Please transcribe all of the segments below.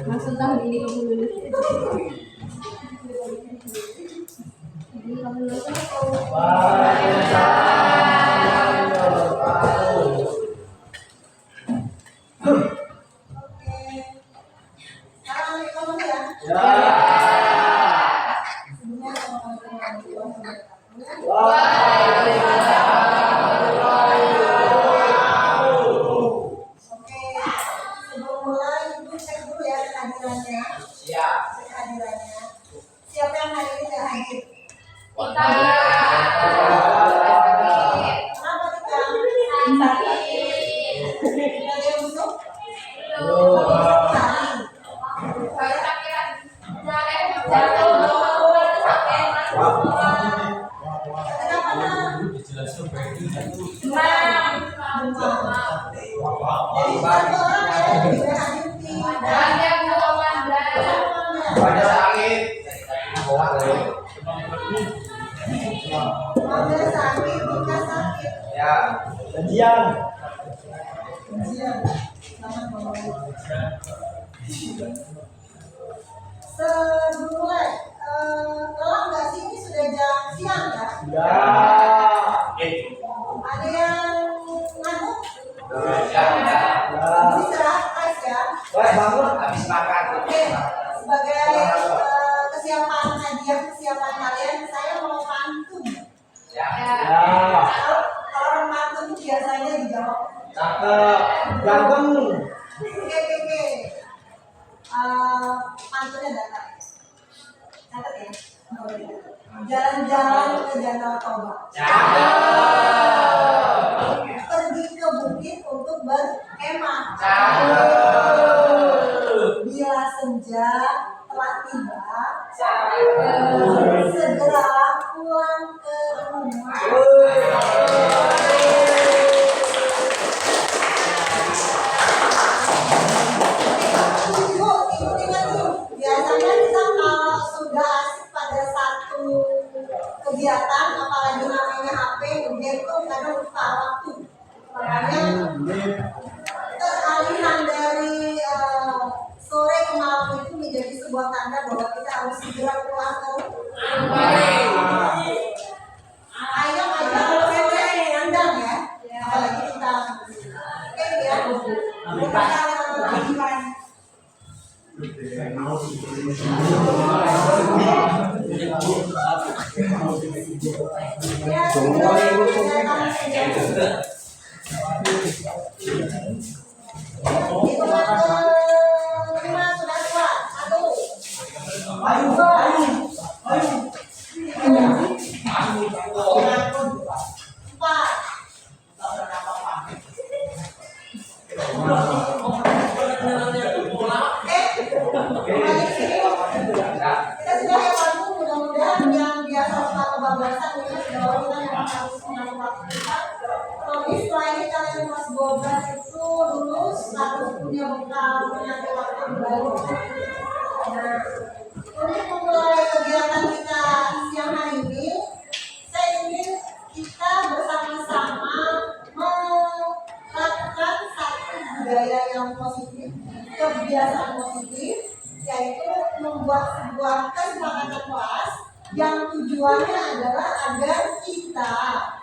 Maksud tahu ini kamu lulus. Ini kamu lulus. Siapa yang hari ini tidak hadir? Kita. Kenapa kita? Tidak ada yang masuk? Sebelumnya, kalau nggak sih ini sudah jam siang ya? Ada yang ngantuk? Istirahat guys ya. Habis makan. Oke, sebagai kesiapan hadiah kesiapan kalian, saya mau pantun. Kalau orang pantun biasanya dijawab. Oke. Pantunnya datang. Catat ya. Jalan-jalan ke Danau Toba. Pergi ke bukit untuk berkemah. Bila senja telah tiba, segera pulang ke rumah. Biasanya kita kalau sudah asik pada satu kegiatan, apalagi namanya HP, kemudian itu kadang lupa waktu. Makanya teralihan dari sore ke malam itu menjadi sebuah tanda bahwa kita harus segera pulang ke rumah. Ayo kalau saya nandang ya, apalagi kita oke ya. Kita sudah hewan, mudah-mudahan yang biasa suka kebablasan ini bahwa kita memang harus mengatur waktu kita. Tapi setelah ini kalian kelas 12 itu lulus harus punya bekal mengatur waktu baru. Nah, untuk memulai kegiatan kita siang hari ini, saya ingin kita bersama-sama melakukan satu budaya yang positif, kebiasaan positif, yaitu membuat sebuah kesepakatan kelas yang tujuannya adalah agar kita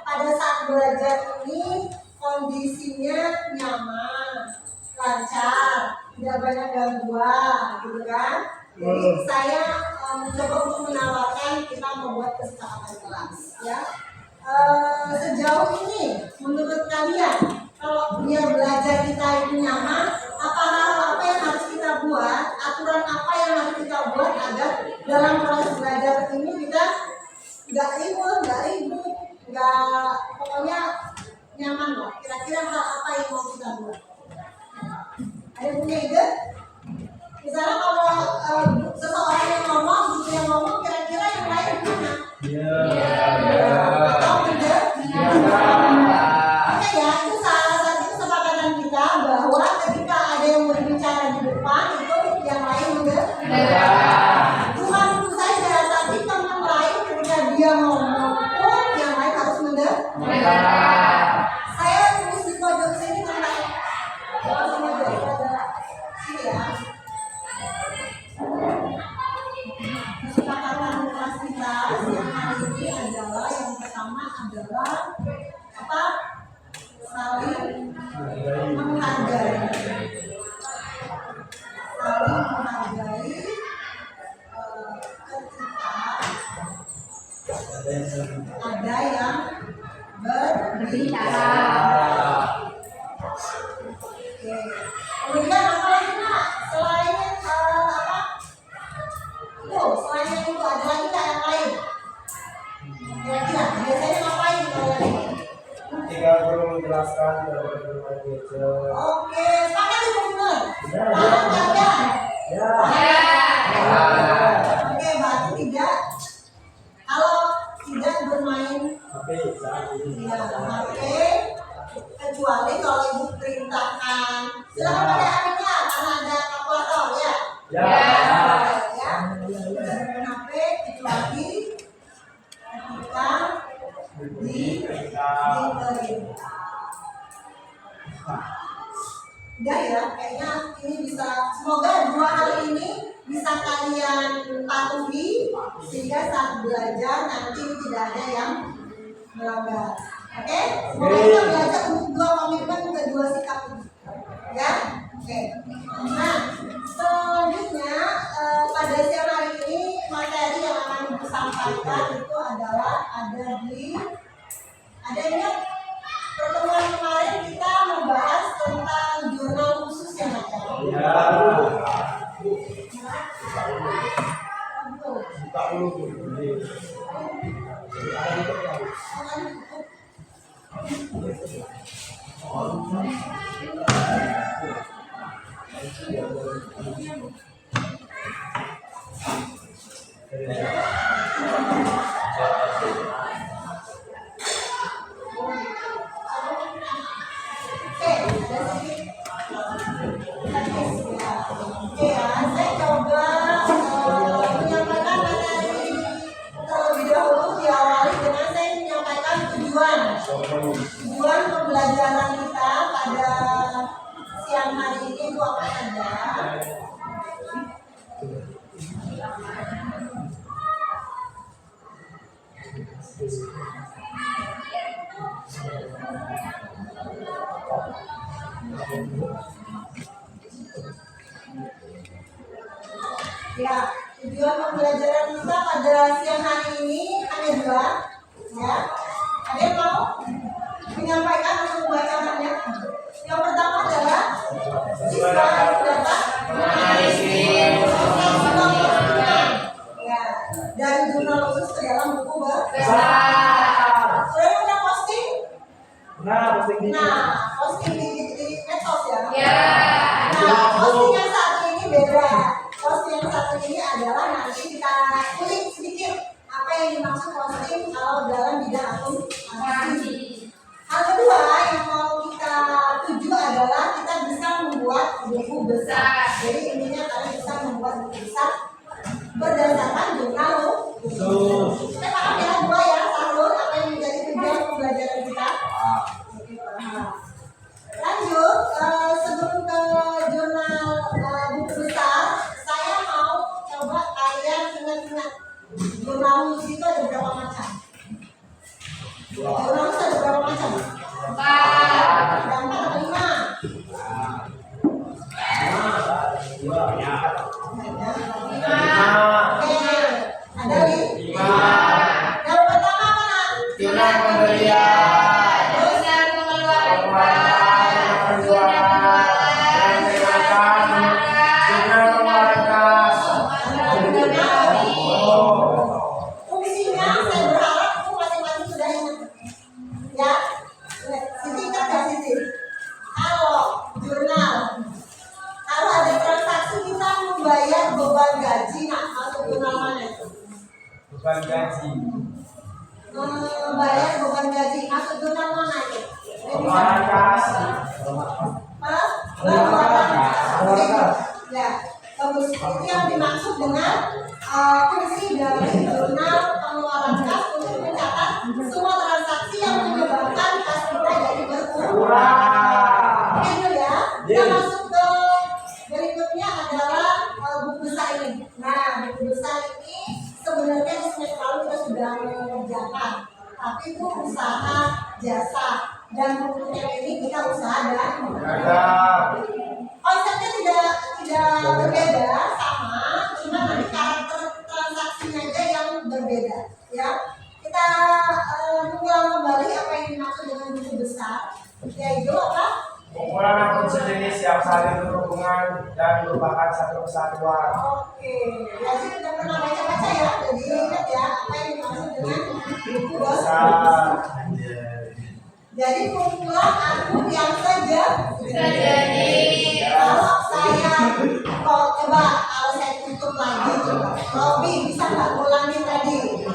pada saat belajar ini kondisinya nyaman, lancar, tidak banyak gangguan, gitu kan? Jadi saya mencoba untuk menawarkan kita membuat kesepakatan kelas, ya. Sejauh ini, menurut kalian, kalau biar belajar kita itu nyaman, apa yang harus kita buat, aturan apa yang harus kita buat agar dalam proses belajar ini kita nggak ribut, pokoknya nyaman loh. Kira-kira hal apa yang mau kita buat? Ada yang punya ide? Misalnya kalau seseorang yang ngomong, buku yang ngomong, kira-kira yang lain gimana? Atau tidak? Oke ya, itu salah satu kesepakatan kita bahwa ketika ada yang berbicara di depan itu yang lain udah. Bukan itu saja, tapi teman lain ketika dia ngomong pun yang lain harus mendengar. Saya tulis di pojok sini tentang sini ya. Kesepakatan kapasitas yang hari ini adalah yang pertama adalah apa? Saling menghargai. Saling menghargai ketika ada yang berbicara. Oke. Kemudian apa lagi Nak? Selain apa? Selain yang itu ada lagi nggak yang lain? Kira-kira biasanya ngapain kalau lagi? Jika guru menjelaskan dapat bermain gadget. Oke, sepakat itu benar. Paham nggak? Ya. Oke, berarti tidak. Kalau tidak bermain HP saat ini. ya HP, kecuali kalau ibu perintahkan. Silakan pakai HP-nya karena ada kalkulator ya. Ya. Ya. Dengan HP kecuali ketika diperintah. Udah ya, kayaknya ini bisa, semoga dua hal ini bisa kalian patuhi sehingga saat belajar nanti tidak ada yang melanggar. Oke? Semoga kita belajar untuk dua komitmen kedua sikap ini. Ya? Oke. Nah, selanjutnya pada siang hari ini materi yang akan ibu sampaikan itu adalah ada ingat pertemuan kemarin kita membahas tentang jurnal khusus ya Mas? Ya. Betul. Buka dulu. Oke ya, saya coba menyampaikan materi terlebih dahulu diawali dengan saya menyampaikan tujuan pembelajaran kita pada siang hari ini itu apa saja. Ya, tujuan pembelajaran kita pada siang hari ini hanya dua. Ya, ada yang mau menyampaikan atau membacakannya? Yang pertama adalah siswa harus dapat ya, dari jurnal khusus ke dalam buku besar. Sudah punya posting? Nah, posting di medsos ya. Nah, posting yang satu ini beda. Posting yang satu ini adalah nanti kita kulik sedikit apa yang dimaksud posting kalau dalam bidang akuntansi. Hal kedua yang mau kita tuju adalah kita bisa membuat buku besar. Jadi intinya kalian bisa membuat buku besar berdasarkan jurnal khusus. Kita paham ya dua ya, Sarul, apa yang menjadi tujuan pembelajaran kita? Oke, paham. Lanjut, sebelum ke jurnal buku besar, saya mau coba kalian ingat-ingat jurnal khusus itu ada berapa macam? Jurnal khusus ada berapa macam? 4. Ada 4 atau 5? 5. Oke, ada 5. bayar beban gaji. Masuk jurnal mana itu? Pengeluaran kas. Pengeluaran kas. Ya, bagus. Itu yang dimaksud dengan fungsi dari jurnal pengeluaran kas untuk mencatat semua transaksi yang menyebabkan kas kita jadi berkurang. Itu ya. Kita masuk ke berikutnya adalah buku besar ini. Nah, buku besar ini sebenarnya di semester lalu kita sudah mengerjakan, tapi itu usaha jasa, dan buku yang ini kita usaha dan konsepnya tidak berbeda, sama, cuma nanti karakter transaksinya aja yang berbeda. Ya, kita mengulang kembali apa yang dimaksud dengan buku besar, yaitu apa? Kumpulan akun sejenis yang saling berhubungan dan merupakan satu kesatuan. Oke, jadi sudah pernah baca-baca ya, jadi ingat ya apa yang dimaksud dengan buku besar. Jadi kumpulan akun yang sejenis. Kalau saya tutup lagi, Robi bisa nggak ulangin tadi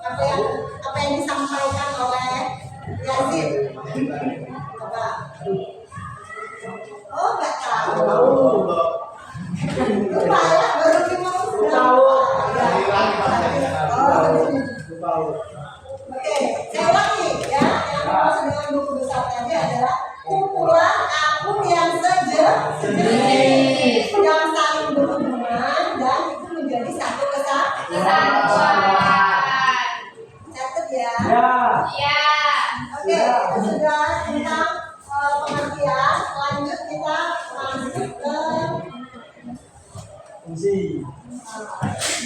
apa yang disampaikan oleh Yazid? Coba. Oh, nggak tahu. Lupa ya, baru 5 menit. Oke, saya ulangi ya. Yang dimaksud dengan buku besar tadi adalah kumpulan akun yang sejenis, yang saling berhubungan dan itu menjadi satu kesatuan. Catat ya. Ya. Oke, itu sudah tentang pengertian. Lanjut kita masuk ke Fungsi.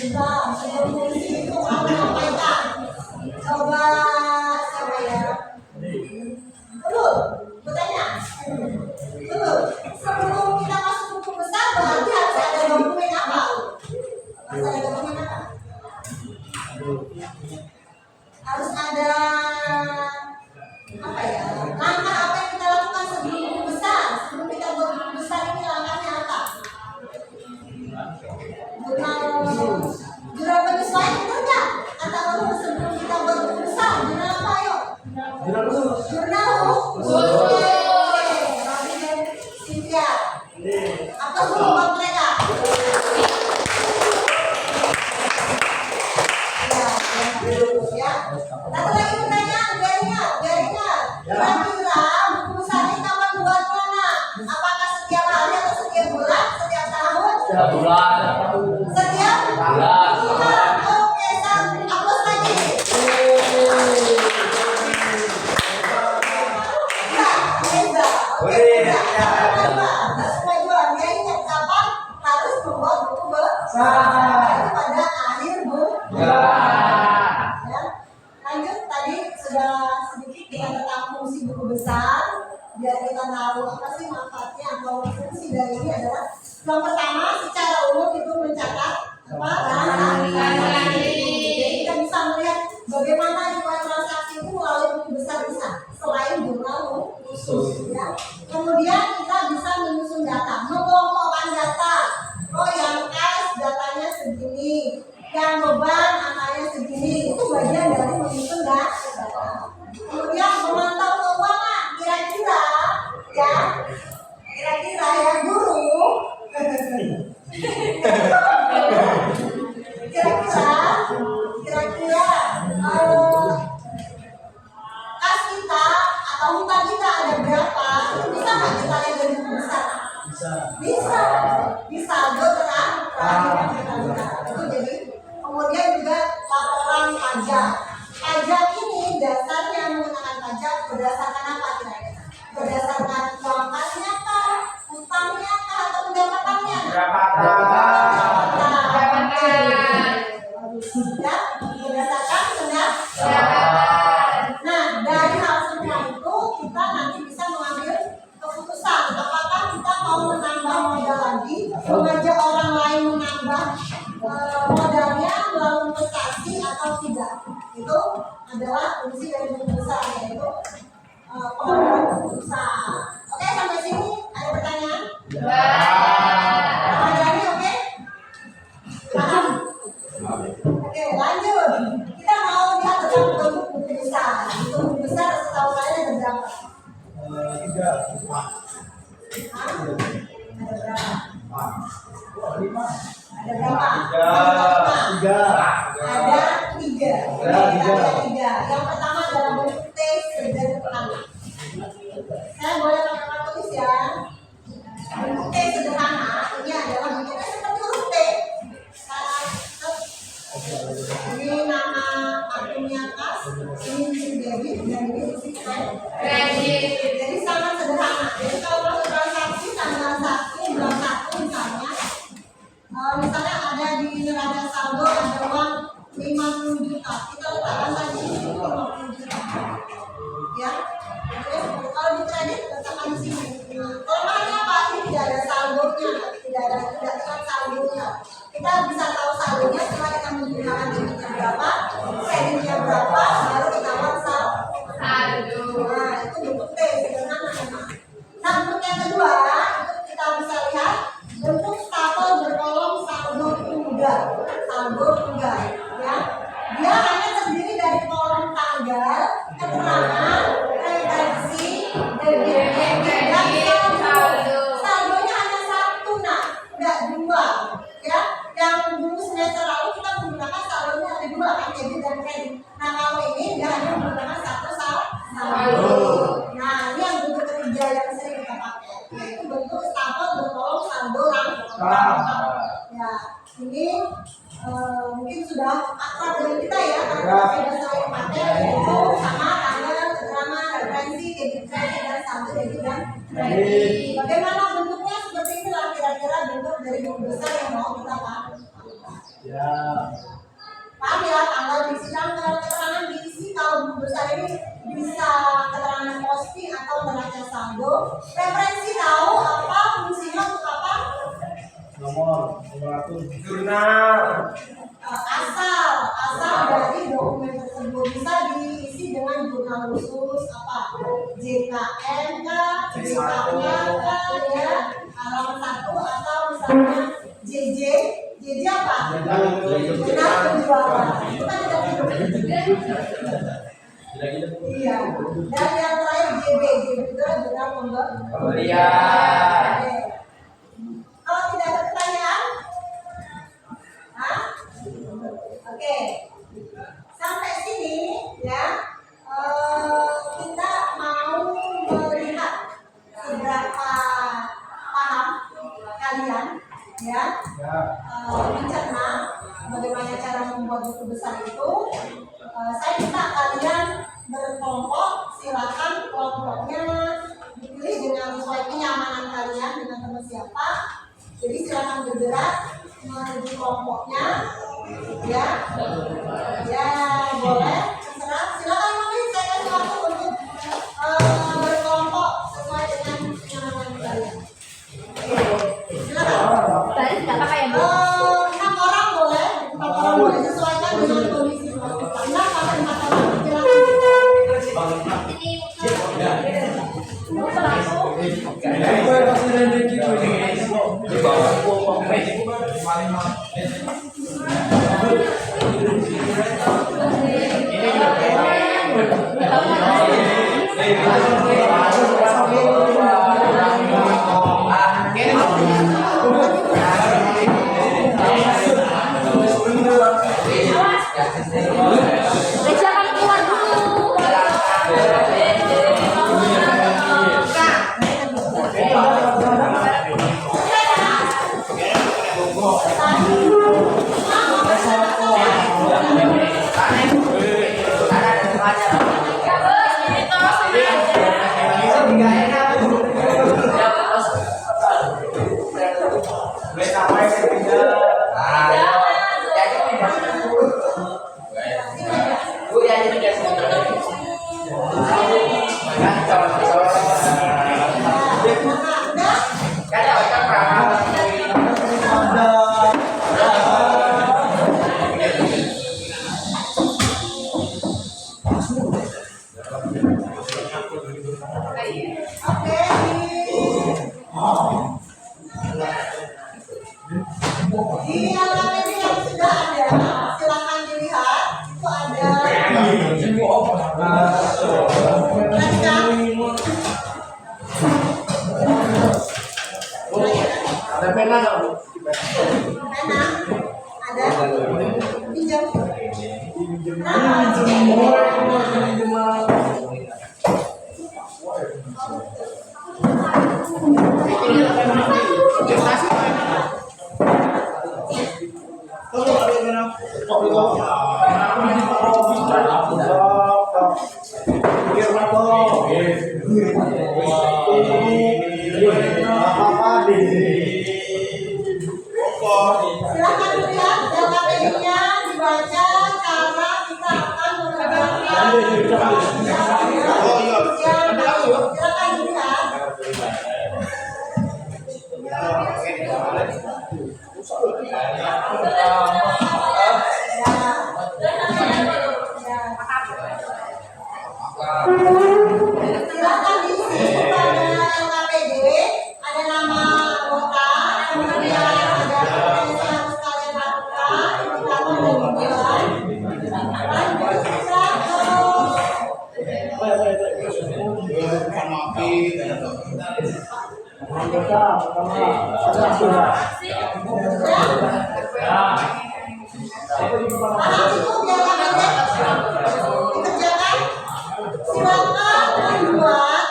sebelum fungsi itu apa sampaikan. Coba siapa ya? Dulu, bertanya. Dulu, sebelum kita masuk buku besar berarti harus ada dokumen apa? Harus ada dokumen apa? Harus ada apa ya? Langkah apa yang kita lakukan sebelum buku besar? Sebelum kita buat buku besar ini langkahnya apa? Jurnal penyesuaian betul nggak? Kata kamu sebelum kita buat buku besar, jurnal apa yuk? Jurnal khusus. Rabi dan Cynthia. Apa suruh buat mereka? Ya. Satu lagi pertanyaan, biar ingat. Kira-kira buku besar ini kapan buat mana? Apakah setiap hari atau setiap bulan? Setiap tahun? Setiap bulan. Setiap Bulan. bulan. Oke, hapus lagi. Ya, Reza. Oke, Reza. Nah, supaya bulan dia ingat kapan harus membuat buku besar. Itu pada akhir bulan. Ya. Lanjut, tadi sudah sedikit kita tentang fungsi buku besar, biar kita tahu apa sih manfaatnya atau fungsi dari ini adalah yang pertama secara umum itu mencatat apa transaksi. Jadi kita bisa melihat bagaimana riwayat transaksi itu melalui buku besar bisa selain jurnal khusus. Ya. Kemudian kita bisa menyusun data, mengelompokkan data. Oh, yang kas datanya segini, yang beban angkanya segini, itu bagian dari menyusun data. Kemudian memantau keuangan, kira-kira ya guru, kira-kira kas kita atau hutang kita ada berapa, bisa nggak kita lihat dari buku besar? Bisa. Saldo terakhir yang kita lihat itu jadi. Kemudian juga laporan pajak. Pajak ini dasarnya menggunakan pajak berdasarkan apa kira-kira? Berdasarkan uang kasnya kah, utangnya kah, atau pendapatannya? Ya, berdasarkan pendapatan. Nah, dari hal semua itu kita nanti bisa mengambil keputusan apakah kita mau menambah modal lagi, mengajak orang lain menambah modalnya melalui investasi atau tidak. Itu adalah fungsi dari buku besar, yaitu pengambilan keputusan. Oke, sampai sini ada pertanyaan? Pertanyaannya oke? Paham? Oke, lanjut. Kita mau lihat tentang bentuk Ada berapa? Tiga. Ada tiga. Ada tiga. Ada tiga. Yang pertama adalah bentuk T sederhana. Saya boleh pakai tulis ya. Bentuk T sederhana ini adalah bentuknya seperti huruf T. Ini nama akunnya Kas, ini debit dan ini isi kredit. Jadi sangat sederhana. Jadi kalau masuk transaksi tanggal 1 bulan 1 misalnya. Misalnya ada di neraca saldo ada uang 50 juta, kita letakkan saja di sini 50 juta, ya. Terus kalau di kredit letakkan di sini. Kelemahannya apa? Ini tidak ada saldonya, tidak terlihat saldonya. Kita bisa tahu saldonya setelah kita menggunakan debitnya berapa, kreditnya berapa, baru kita buat saldo. Nah, itu bentuk T sederhana. Nah, bentuk yang kedua itu kita bisa lihat bentuk tabel berkolom saldo tunggal, ya. Dia hanya terdiri dari kolom tanggal, keterangan, referensi, debit, dan saldo. Saldonya hanya satu, nah, enggak dua, ya. Yang dulu semester lalu kita menggunakan saldonya ada dua, kan, debit dan kredit. Nah, kalau ini dia hanya menggunakan satu saldo. Nah, ini yang bentuk ketiga yang sering kita pakai, yaitu bentuk tabel berkolom saldo lengkap. Ya, ini mungkin sudah akrab dengan kita ya, karena kita sudah sering pakai yaitu sama tanggal, keterangan, referensi, debit kredit dan saldo debit dan kredit. Bagaimana bentuknya seperti inilah kira-kira bentuk dari buku besar yang mau kita pakai. Ya. Paham ya, tanggal diisi tanggal, keterangan diisi, kalau buku besar ini bisa keterangan posting atau neraca saldo. Referensi tahu apa fungsinya untuk apa? Nomor akun. Jurnal. Asal dari dokumen tersebut bisa diisi dengan jurnal khusus apa? JKM, JKK, ya, halaman 1 atau misalnya JJ apa? Jurnal penjualan. Itu kan tidak hidup. Iya. Dan yang terakhir JB itu jurnal pembelian. Kalau tidak ada pertanyaan, oke. Sampai sini ya, kita mau melihat seberapa paham kalian ya, mencerna bagaimana cara membuat buku besar itu. Saya minta kalian berkelompok, silakan kelompoknya dipilih dengan sesuai kenyamanan kalian dengan teman siapa. Jadi silakan bergerak menuju kelompoknya, ya, boleh, terserah. Silakan memilih, saya kasih waktu untuk berkelompok sesuai dengan kenyamanan kalian. Silakan. Tadi sudah pakai ya, Bu? 6 orang boleh, 4 orang boleh, sesuaikan dengan kondisi. 6 sampai 4 orang. Jangan keluar dulu. Di halaman ini yang sudah ada, silakan dilihat. Itu ada tadi kan? Pena ada pinjam. Silakan dilihat LKPI-nya dibaca cara kita akan mengerjakan. Silakan dilihat. Silakan diisi pada LKPD, ada nama anggota, kemudian ada potensi yang harus kalian lakukan, indikator dan tujuan. Lanjut kita anak cukup ya LKPD dikerjakan. Silakan membuat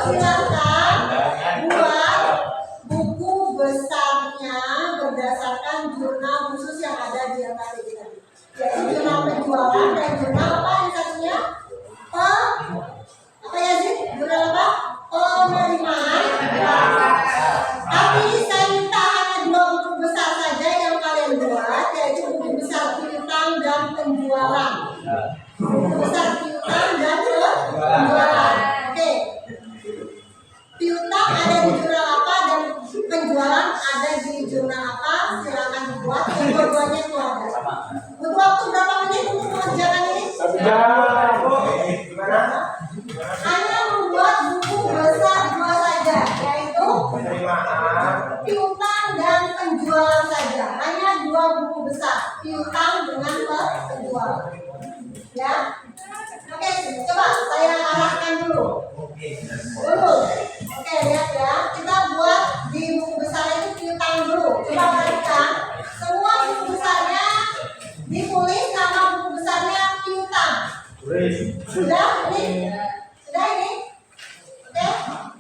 silakan buat buku besarnya berdasarkan jurnal khusus yang ada di LKPD tadi, yaitu jurnal penjualan dan jurnal apa yang satunya apa ya sih, jurnal apa, penerimaan. Tapi saya minta hanya 2 buku besar saja yang kalian buat, yaitu buku besar piutang dan penjualan. Buku besar piutang dan penjualan. Oke. Piutang ada di jurnal apa dan penjualan ada di jurnal apa? Silakan dibuat. Kedua-duanya itu ada. Butuh waktu berapa menit untuk mengerjakan ini? Hanya membuat buku besar 2 saja, yaitu piutang dan penjualan saja. Hanya 2 buku besar, piutang dengan penjualan. Ya, oke, coba saya arahkan dulu. Oke, lihat ya, kita buat di buku besar itu piutang dulu. Coba perhatikan, semua buku besarnya ditulis nama buku besarnya piutang. Sudah ini? Sudah ini? Oke,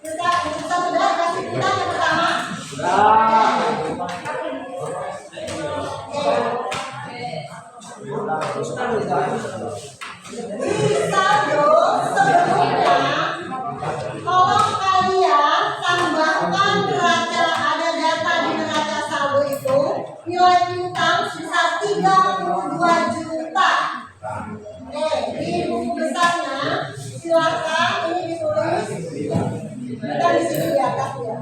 kita sudah kasih piutang yang pertama. Di saldo sebelumnya, kalau kalian tambahkan neraca, ada data di neraca saldo itu, nilai piutang sisa 32 juta. Oke, di buku besarnya silakan ini ditulis. Kita di sini di atas ya.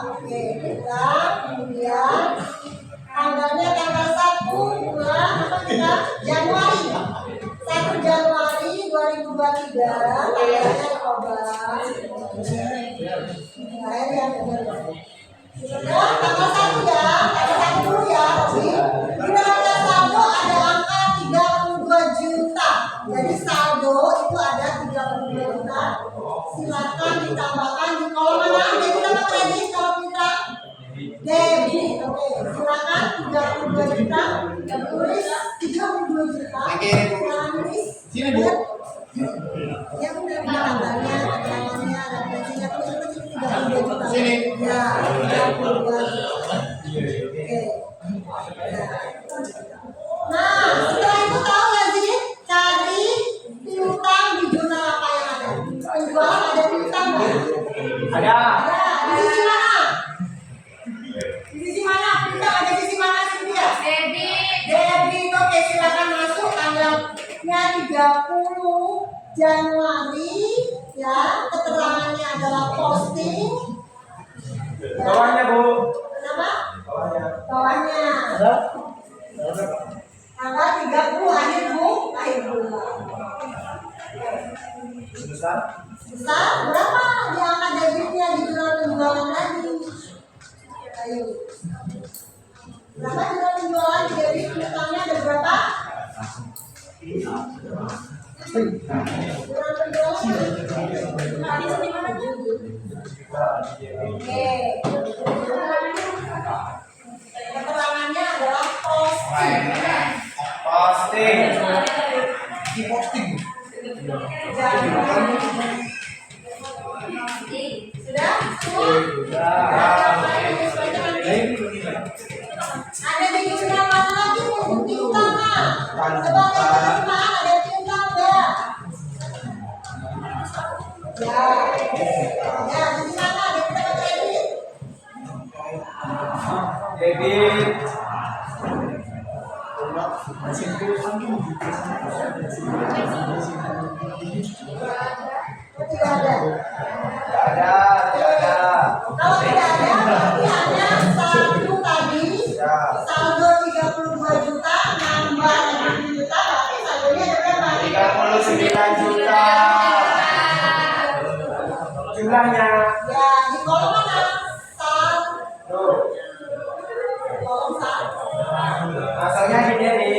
Oke, kita kemudian tanggalnya tanggal 1 bulan apa kita? Januari. 1 Januari 2023, tanggalnya dikobar. Nah, ini yang ya, tanggal 1 ya, tanggal 1 dulu ya, Robi. Di neraca saldo ada angka 32 juta. Jadi saldo itu ada 32 juta. Silakan ditambahkan di kolom mana? Debit apa kredit kalau kita? Debit. Oke, silakan 32 juta. Tulis 32 juta. Silakan tulis. Sini Bu. Ya udah tanggalnya, tanggalnya, dan gajinya tulis 32 juta. Sini. Ya, 32 juta. Oke. Nah, setelah itu tahu nggak sih cari piutang di jurnal apa yang ada? Penjualan ada piutang nggak? Ada. Ada. Di sisi mana? Di sisi mana? Piutang ada di sisi mana sih dia? Debit. Oke, silakan masuk tanggalnya 30 Januari ya. Keterangannya adalah posting. Bawahnya Bu. Kenapa? Bawahnya. Bawahnya. Tanggal 30 akhir bulan. Besar. Besar berapa di angka debitnya di jurnal penjualan tadi? Ayo. Berapa jurnal penjualan di debit piutangnya ada berapa? Jurnal penjualan tadi di mana? Posting. Sudah? Semua? Ada bikinan mana lagi untuk bintang nggak? Sebagai perumahan ada bintang nggak? Ya, ya di sana ada bintang kredit. Debit. Tidak ada. Tidak ada, tidak ada. Kalau tidak ada, berarti hanya saldo tadi. Ya. Saldo 32 juta, nambah 60 juta, berarti saldonya ada berapa? 39 juta. Jumlahnya. Ya, di kolom mana? Sal, Tuh. kolom sal. Asalnya gini nih.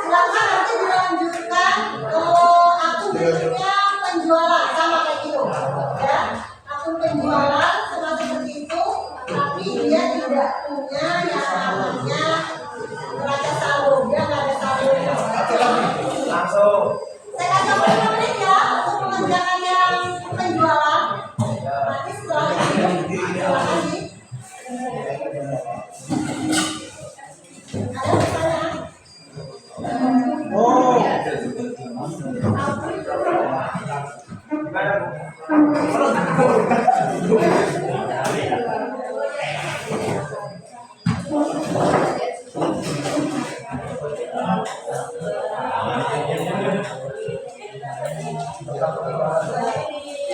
Silakan nanti dilanjutkan ke akun berikutnya penjualan sama kayak gitu, ya. Akun penjualan sama seperti itu, tapi dia tidak punya yang namanya neraca saldo, dia nggak ada saldonya. Langsung. Saya kasih waktu 5 menit ya untuk mengerjakan yang penjualan. Nanti setelah ini, silakan sih. Ada pertanyaan? Oh. Gimana, Bu?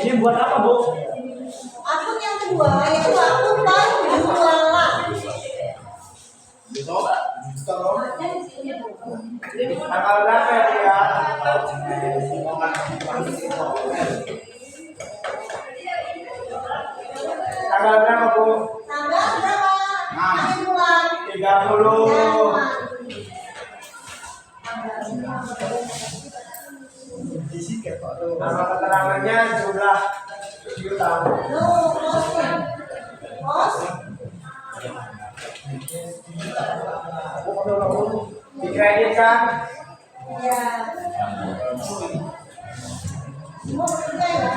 Ini buat apa, Bu? Akun yang kedua yaitu akun penjualan. Tanggal berapa ya, Bu ya? Tanggal berapa, Bu? Tanggal berapa? Akhir bulan. 30. Nama keterangannya jumlah juta. No, posnya. Pos. Dikreditkan. Ya. Semua bekerja ya.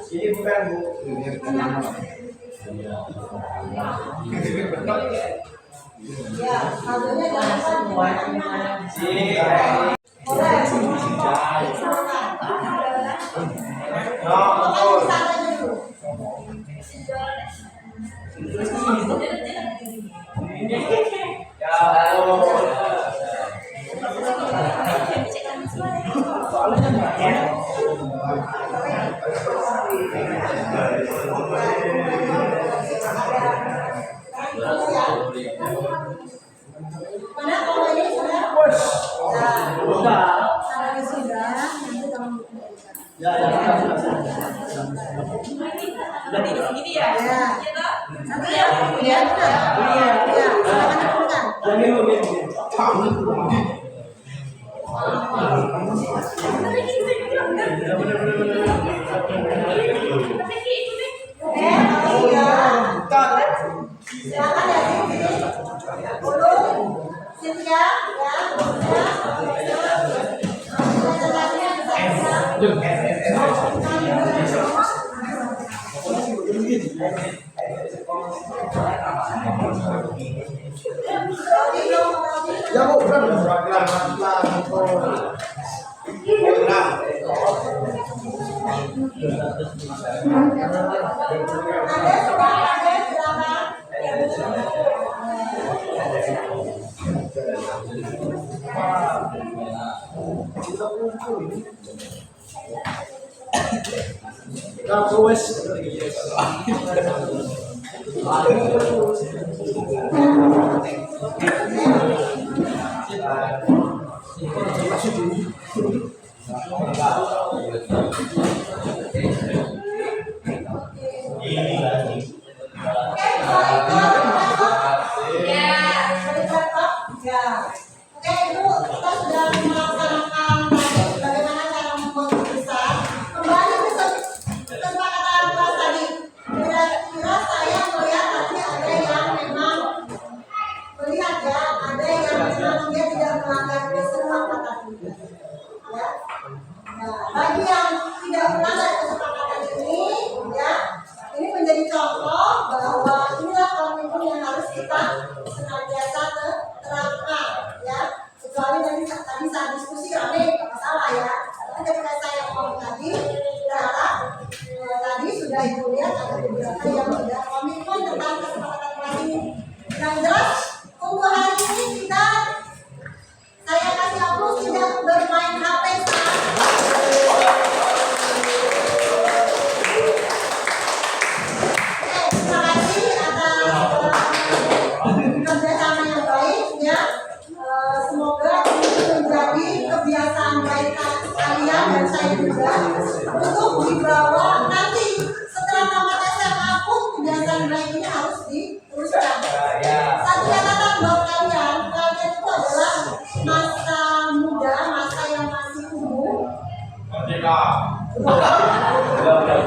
Ini bukan, Bu. Ya, saldonya jangan lupa. Ini. Boleh. No, betul. Sana dulu. Ya, betul. Mana kalau ini sudah? Udah. Kalau sudah, nanti tolong. Ya. Berarti di sini ya? Ya. Nanti ya, ya, ya, silakan dapurkan. Kalau sudah, silakan ya, sini. Dulu, Cynthia, ya, Ya, Bu, Ada seorang ada silakan. Oke, itu kita sudah melaksanakan tadi bagaimana cara membuat tulisan. Kembali ke kesepakatan kelas tadi. Kira-kira saya melihat tadi ada yang memang melihat ya, ada yang memang dia tidak melanggar kesepakatan itu. Ya. Nah, bagi yang tidak melanggar kesepakatan ini, ya, ini menjadi contoh bahwa inilah komitmen yang harus kita senantiasa terapkan, ya. Kecuali tadi saat diskusi rame nggak masalah ya. Tapi ketika saya ngomong tadi, berharap tadi sudah ibu lihat ada beberapa yang sudah komitmen tentang kesepakatan kelas ini. Yang jelas untuk hari ini kita saya kasih hapus tidak bermain HP saat terima kasih atas kerjasama yang baik ya. Semoga ini menjadi kebiasaan baik kalian dan saya juga untuk dibawa nanti setelah tamat SMA pun kebiasaan baik ini harus diteruskan. Satu catatan buat kalian, kalian itu adalah masa muda, masa yang masih umum.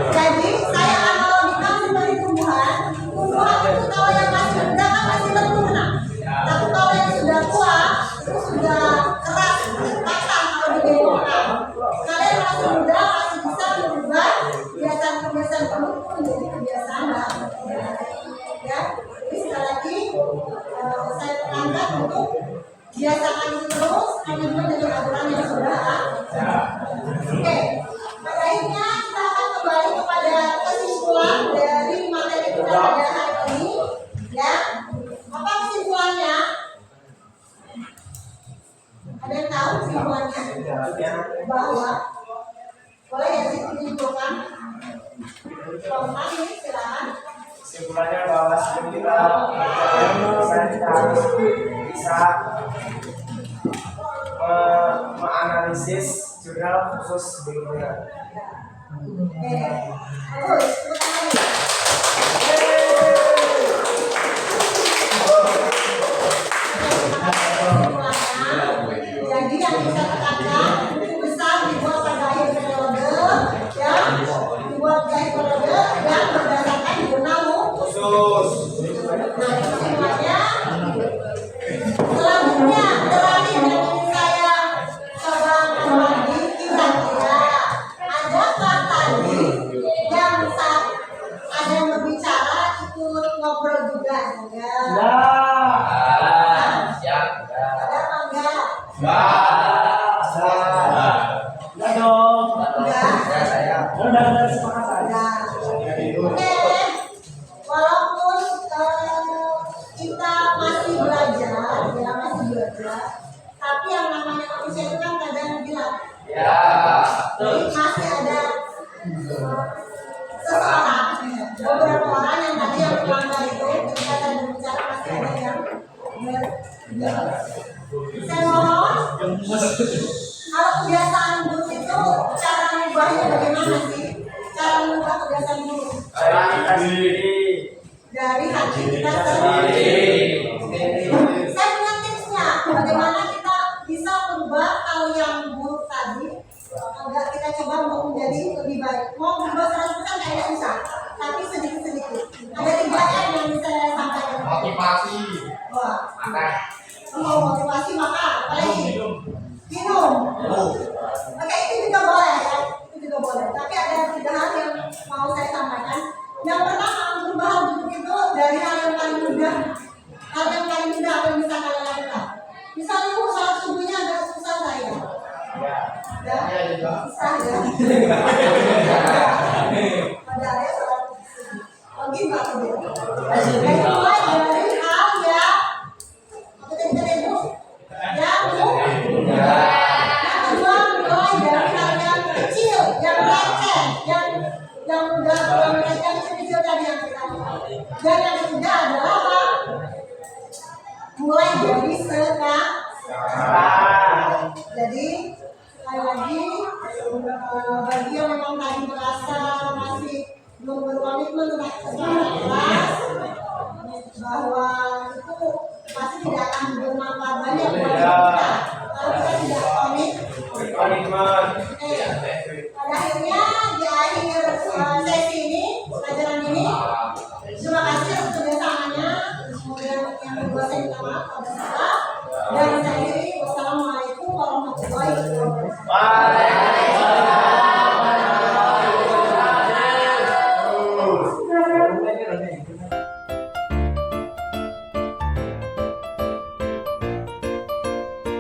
Jadi saya analogikan seperti tumbuhan. Tumbuhan itu kalau yang masih muda kan masih sempurna. Tapi kalau yang sudah tua itu sudah keras, kasar kalau dibengkokkan. Kalian masih muda masih bisa merubah kebiasaan-kebiasaan buruk itu menjadi kebiasaan baik. Ya, jadi sekali lagi saya tekankan untuk biasakan itu terus, komitmen dengan aturan yang sudah ada. Oke. Pada akhirnya kita akan kembali kepada kesimpulan dari materi kita pada hari ini, ya. Apa kesimpulannya? Ada yang tahu kesimpulannya? Bahwa boleh ya sih menyimpulkan? Kalau ini silakan. Kesimpulannya bahwa sebelum kita harus bisa menganalisis jurnal khusus sebelumnya. Oke, terus jadi yang bisa tekankan buku besar dibuat pada akhir periode, ya, dibuat pada akhir periode dan berdasarkan jurnal khusus. Nah, itu semuanya. Selanjutnya terakhir yang ingin saya coba berbagi, kira-kira adakah tadi yang saat ada yang berbicara ikut ngobrol juga? Enggak. Ada apa enggak? Oke, walaupun kita masih belajar, ya masih belajar, tapi yang namanya manusia itu kan kadang bilang, jadi masih ada seseorang, beberapa orang yang tadi yang melanggar itu, ketika saya berbicara masih ada yang saya mohon, kalau kebiasaan buruk itu cara mengubahnya bagaimana sih? Cara mengubah kebiasaan buruk dari hati kita sendiri. Saya punya tipsnya, bagaimana kita bisa merubah hal yang buruk tadi agar kita coba untuk menjadi lebih baik. Mau berubah 100% kayaknya susah, tapi sedikit-sedikit. Ada 3 M yang bisa saya sampaikan. Motivasi. Wah, Makan. mau motivasi makan, apalagi minum. Oke, itu juga boleh ya, itu juga boleh. Tapi ada 3 hal yang mau saya sampaikan. Yang pertama, merubah hal buruk itu dari hal yang paling mudah. Hal yang paling mudah apa yang bisa kalian lakukan? Misalnya sholat subuhnya agak susah saya. Ya, susah ya. Pada area sholat subuh. Mungkin nggak perlu. Yang kedua dari hal yang apa tadi Bu? Yang kedua mulai dari hal yang kecil, yang receh. yang udah yang kecil tadi yang kita lakukan. Dan yang ketiga adalah apa? Mulai dari sekarang. Jadi sekali lagi bagi yang memang tadi merasa masih belum berkomitmen untuk kelas bahwa itu pasti tidak akan bermanfaat banyak bagi kita kalau kita tidak komit. Komitmen. Pada akhirnya di akhir sesi ini, pelajaran ini, terima kasih atas kerjasamanya. Kemudian yang kedua saya minta maaf pada salah. Dan saya akhiri, wassalamualaikum warahmatullahi wabarakatuh.